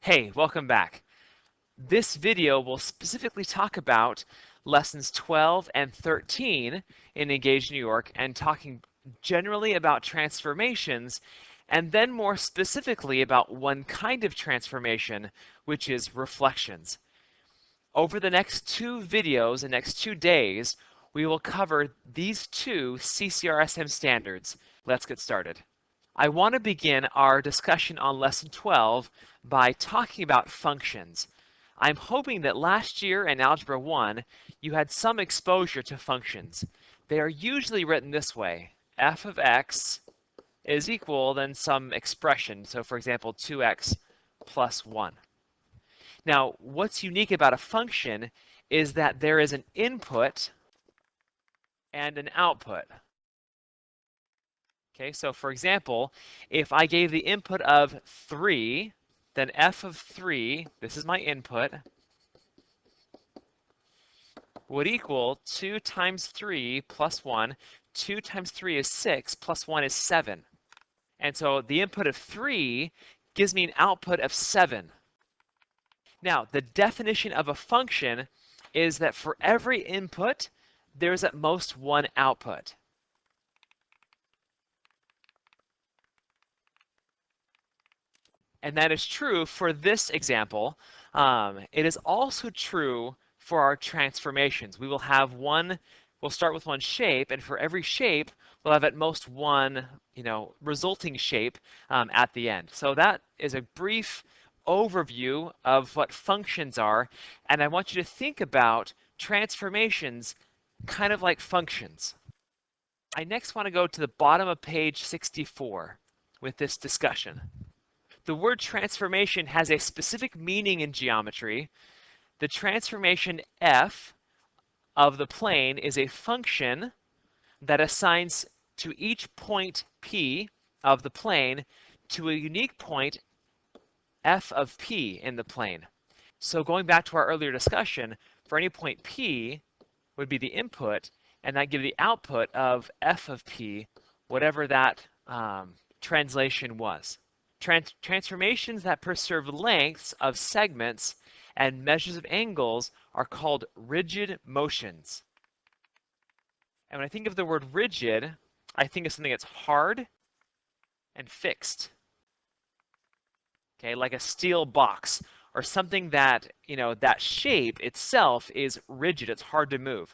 Hey, welcome back. This video will specifically talk about lessons 12 and 13 in Engage New York and talking generally about transformations and then more specifically about one kind of transformation, which is reflections. Over the next two videos, the next 2 days, we will cover these two CCRSM standards. Let's get started. I want to begin our discussion on Lesson 12 by talking about functions. I'm hoping that last year in Algebra 1, you had some exposure to functions. They are usually written this way. F of x is equal then some expression. So for example, 2x plus 1. Now, what's unique about a function is that there is an input and an output. Okay, so for example, if I gave the input of 3, then f of 3, this is my input, would equal 2 times 3 plus 1. 2 times 3 is 6, plus 1 is 7. And so the input of 3 gives me an output of 7. Now, the definition of a function is that for every input, there's at most one output. And that is true for this example. It is also true for our transformations. We will have one, we'll start with one shape, and for every shape, we'll have at most one, resulting shape at the end. So that is a brief overview of what functions are, and I want you to think about transformations kind of like functions. I next want to go to the bottom of page 64 with this discussion. The word transformation has a specific meaning in geometry. The transformation f of the plane is a function that assigns to each point p of the plane to a unique point f of p in the plane. So going back to our earlier discussion, for any point p would be the input, and that gives the output of f of p, whatever that translation was. Transformations that preserve lengths of segments and measures of angles are called rigid motions. And when I think of the word rigid, I think of something that's hard and fixed. Okay, like a steel box or something that, that shape itself is rigid, it's hard to move.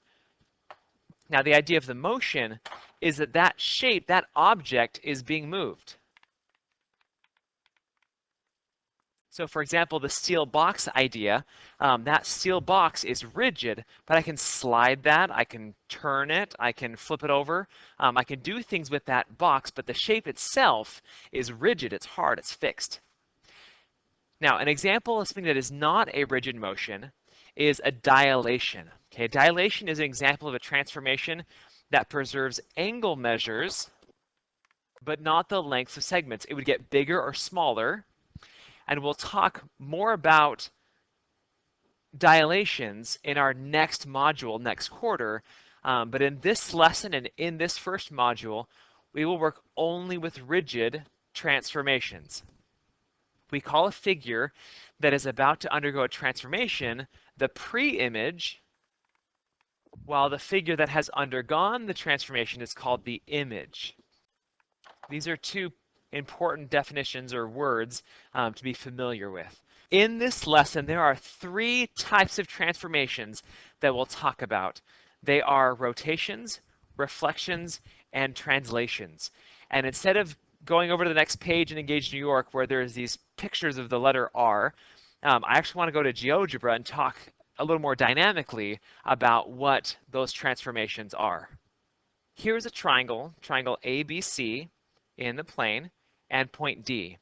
Now, the idea of the motion is that that shape, that object is being moved. So for example, the steel box idea, that steel box is rigid, but I can slide that, I can turn it, I can flip it over, I can do things with that box, but the shape itself is rigid, it's hard, it's fixed. Now, an example of something that is not a rigid motion is a dilation. Okay, a dilation is an example of a transformation that preserves angle measures, but not the lengths of segments. It would get bigger or smaller. And we'll talk more about dilations in our next module, next quarter. But in this lesson and in this first module, we will work only with rigid transformations. We call a figure that is about to undergo a transformation the preimage, while the figure that has undergone the transformation is called the image. These are two important definitions or words to be familiar with. In this lesson, there are 3 types of transformations that we'll talk about. They are rotations, reflections, and translations. And instead of going over to the next page in Engage New York where there's these pictures of the letter R, I actually want to go to GeoGebra and talk a little more dynamically about what those transformations are. Here's a triangle ABC in the plane, and point D.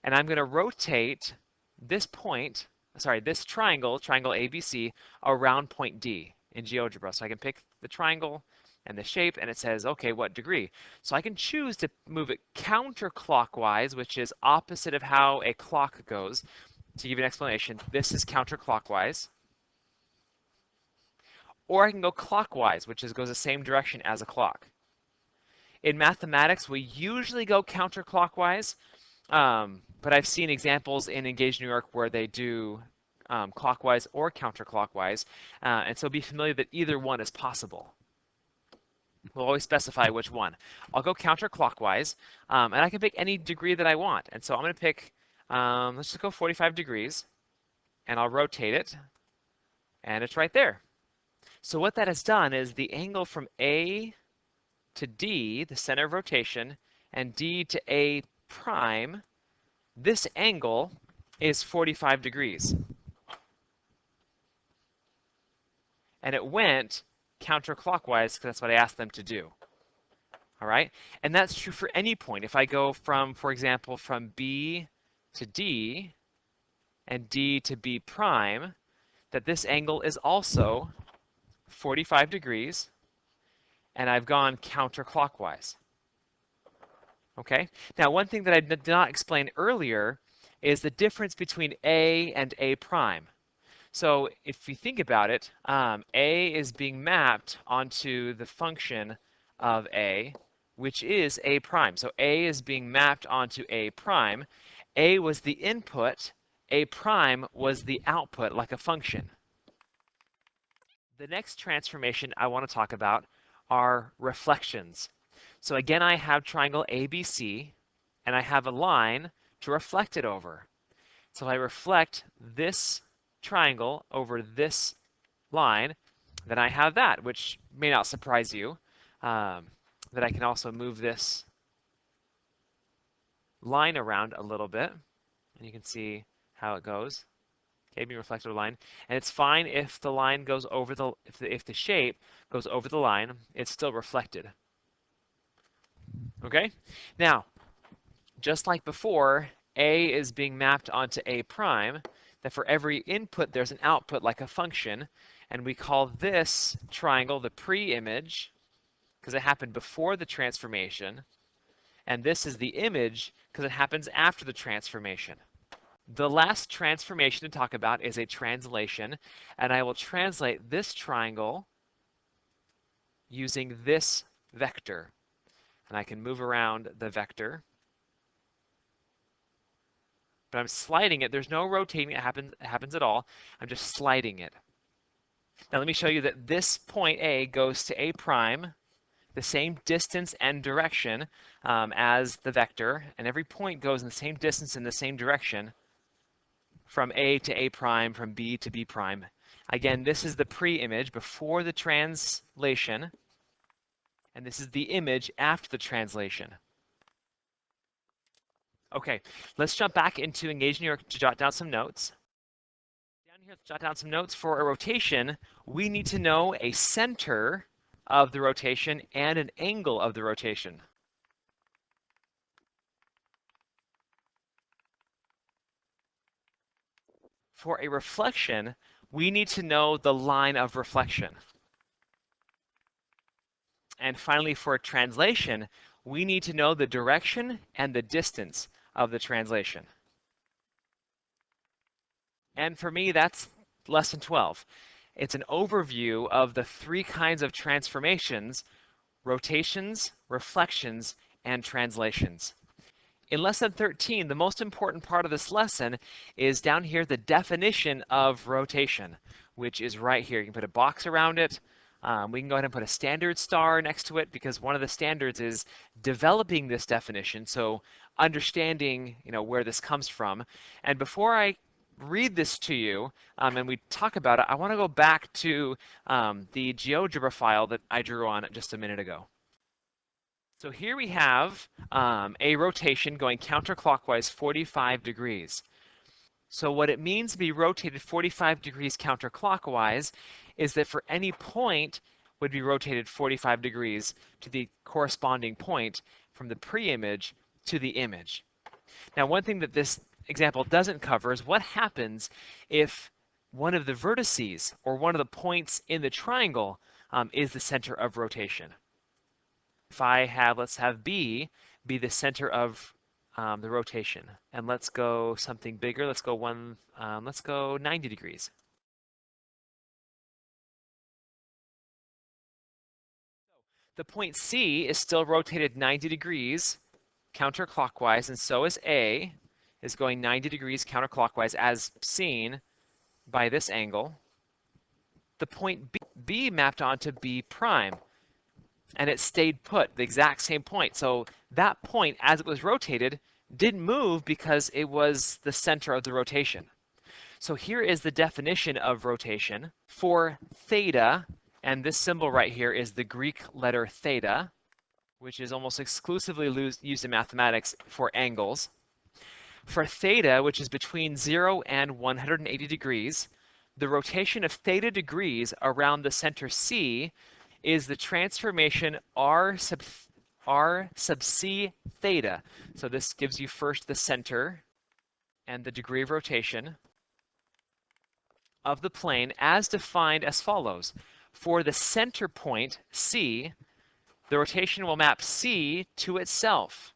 And I'm going to rotate this triangle ABC, around point D in GeoGebra. So I can pick the triangle and the shape, and it says, okay, what degree? So I can choose to move it counterclockwise, which is opposite of how a clock goes. To give you an explanation, this is counterclockwise. Or I can go clockwise, which goes the same direction as a clock. In mathematics, we usually go counterclockwise, But I've seen examples in Engage New York where they do clockwise or counterclockwise, and so be familiar that either one is possible. We'll always specify which one. I'll go counterclockwise, and I can pick any degree that I want. And so I'm going to pick, let's just go 45 degrees, and I'll rotate it, and it's right there. So what that has done is the angle from A to D, the center of rotation, and D to A prime, this angle is 45 degrees. And it went counterclockwise because that's what I asked them to do. All right, and that's true for any point. If I go from, for example, from B to D and D to B prime, that this angle is also 45 degrees, and I've gone counterclockwise. Okay, now one thing that I did not explain earlier is the difference between A and A prime. So if you think about it, A is being mapped onto the function of A, which is A prime. So A is being mapped onto A prime. A was the input, A prime was the output, like a function. The next transformation I want to talk about are reflections. So again, I have triangle ABC, and I have a line to reflect it over. So if I reflect this triangle over this line, then I have that, which may not surprise you, that I can also move this line around a little bit, and you can see how it goes. Okay, being reflected over the line, and it's fine if the line goes over the if the shape goes over the line, it's still reflected. Okay, now just like before, A is being mapped onto A prime, that for every input there's an output like a function, and we call this triangle the preimage because it happened before the transformation, and this is the image because it happens after the transformation. The last transformation to talk about is a translation, and I will translate this triangle using this vector. And I can move around the vector, but I'm sliding it. There's no rotating it happens at all. I'm just sliding it. Now let me show you that this point A goes to A prime, the same distance and direction as the vector, and every point goes in the same distance in the same direction from A to A prime, from B to B prime. Again, this is the pre-image before the translation, and this is the image after the translation. Okay, let's jump back into Engage New York to jot down some notes. Down here, let's jot down some notes for a rotation. We need to know a center of the rotation and an angle of the rotation. For a reflection, we need to know the line of reflection. And finally, for a translation, we need to know the direction and the distance of the translation. And for me, that's lesson 12. It's an overview of the three kinds of transformations: rotations, reflections, and translations. In lesson 13, the most important part of this lesson is down here, the definition of rotation, which is right here. You can put a box around it. We can go ahead and put a standard star next to it because one of the standards is developing this definition, so understanding, where this comes from. And before I read this to you and we talk about it, I want to go back to the GeoGebra file that I drew on just a minute ago. So here we have a rotation going counterclockwise 45 degrees. So what it means to be rotated 45 degrees counterclockwise is that for any point would be rotated 45 degrees to the corresponding point from the pre-image to the image. Now, one thing that this example doesn't cover is what happens if one of the vertices or one of the points in the triangle is the center of rotation. If I have, let's have B be the center of the rotation, and let's go something bigger. Let's go 90 degrees. The point C is still rotated 90 degrees counterclockwise, and so is A, is going 90 degrees counterclockwise as seen by this angle. The point B mapped onto B prime, and it stayed put, the exact same point. So that point, as it was rotated, didn't move because it was the center of the rotation. So here is the definition of rotation for theta, and this symbol right here is the Greek letter theta, which is almost exclusively used in mathematics for angles. For theta, which is between 0 and 180 degrees, the rotation of theta degrees around the center C is the transformation R sub C theta. So this gives you first the center and the degree of rotation of the plane as defined as follows. For the center point, C, the rotation will map C to itself.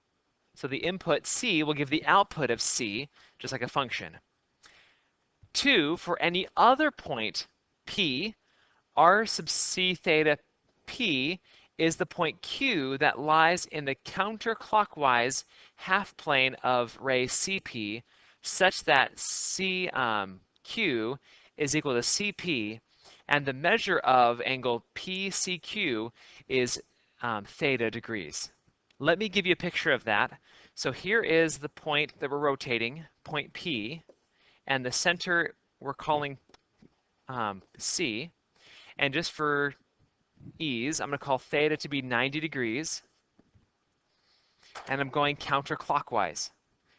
So the input C will give the output of C, just like a function. 2, for any other point, P, R sub C theta P is the point Q that lies in the counterclockwise half plane of ray CP, such that Q is equal to CP, and the measure of angle PCQ is theta degrees. Let me give you a picture of that. So here is the point that we're rotating, point P, and the center we're calling C. And just for ease, I'm going to call theta to be 90 degrees, and I'm going counterclockwise.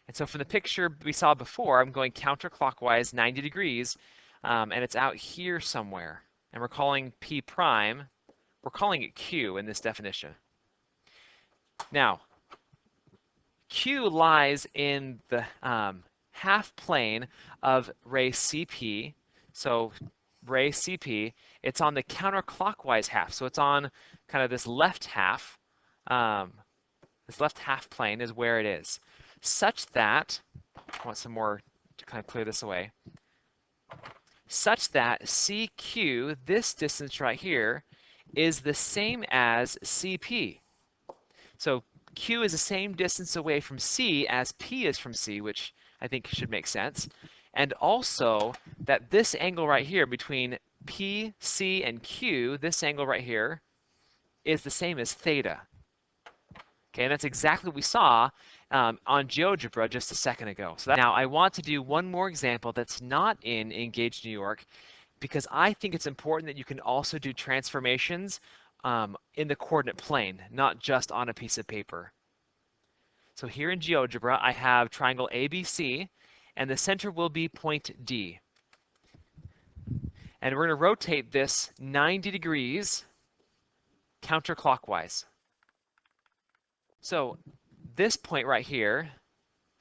And so from the picture we saw before, I'm going counterclockwise 90 degrees, and it's out here somewhere. And we're calling P prime, we're calling it Q in this definition. Now, Q lies in the half plane of ray CP. So ray CP, it's on the counterclockwise half. So it's on kind of this left half. This left half plane is where it is. Such that, I want some more to kind of clear this away. Such that CQ, this distance right here, is the same as CP. So Q is the same distance away from C as P is from C, which I think should make sense. And also that this angle right here between P, C, and Q, this angle right here, is the same as theta. Okay, and that's exactly what we saw on GeoGebra just a second ago. So now I want to do one more example that's not in Engage New York, because I think it's important that you can also do transformations in the coordinate plane, not just on a piece of paper. So here in GeoGebra, I have triangle ABC, and the center will be point D. And we're going to rotate this 90 degrees counterclockwise. So this point right here,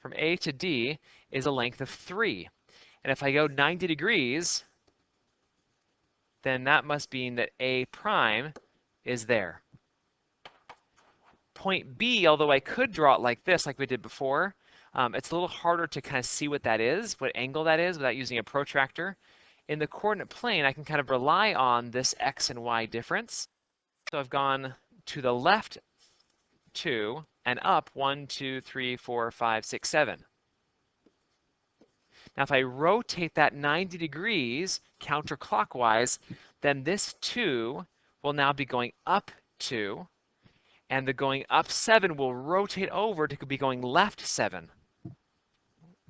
from A to D, is a length of 3. And if I go 90 degrees, then that must mean that A prime is there. Point B, although I could draw it like this, like we did before, it's a little harder to kind of see what that is, what angle that is, without using a protractor. In the coordinate plane, I can kind of rely on this X and Y difference. So I've gone to the left 2 and up 1, 2, 3, 4, 5, 6, 7. Now if I rotate that 90 degrees counterclockwise, then this 2 will now be going up 2, and the going up 7 will rotate over to be going left 7.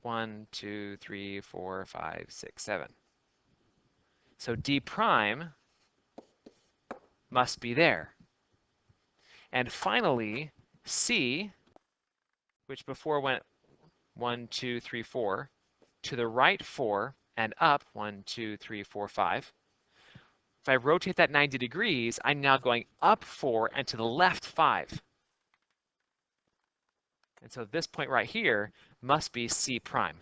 1, 2, 3, 4, 5, 6, 7. So D prime must be there. And finally, C, which before went 1, 2, 3, 4, to the right 4 and up 1, 2, 3, 4, 5. If I rotate that 90 degrees, I'm now going up 4 and to the left 5. And so this point right here must be C prime.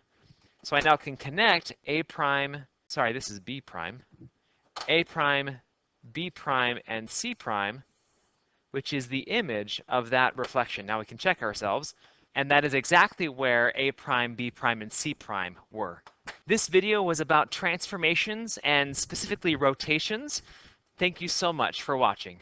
So I now can connect A prime, sorry, this is B prime, A prime, B prime, and C prime, which is the image of that reflection. Now we can check ourselves, and that is exactly where A prime, B prime, and C prime were. This video was about transformations and specifically rotations. Thank you so much for watching.